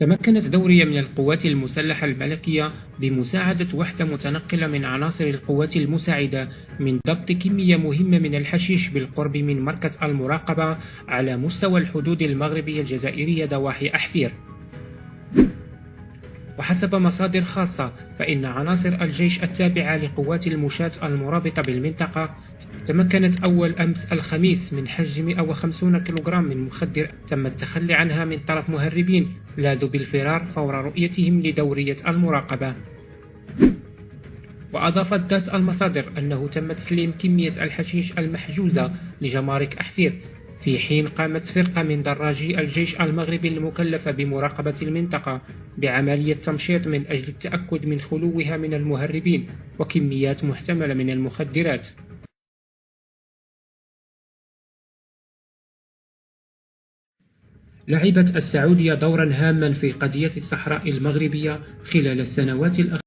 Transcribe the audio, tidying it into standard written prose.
تمكنت دورية من القوات المسلحة الملكية بمساعدة وحدة متنقلة من عناصر القوات المساعدة من ضبط كمية مهمة من الحشيش بالقرب من مركز المراقبة على مستوى الحدود المغربية الجزائرية ضواحي أحفير. وحسب مصادر خاصة فإن عناصر الجيش التابعة لقوات المشاة المرابطة بالمنطقة تمكنت أول أمس الخميس من حجز 150 كيلوغرام من مخدر تم التخلي عنها من طرف مهربين لاذوا بالفرار فور رؤيتهم لدورية المراقبة. وأضافت ذات المصادر أنه تم تسليم كمية الحشيش المحجوزة لجمارك أحفير، في حين قامت فرقة من دراجي الجيش المغربي المكلفة بمراقبة المنطقة بعملية تمشيط من أجل التأكد من خلوها من المهربين وكميات محتملة من المخدرات. لعبت السعودية دورا هاما في قضية الصحراء المغربية خلال السنوات الأخيرة.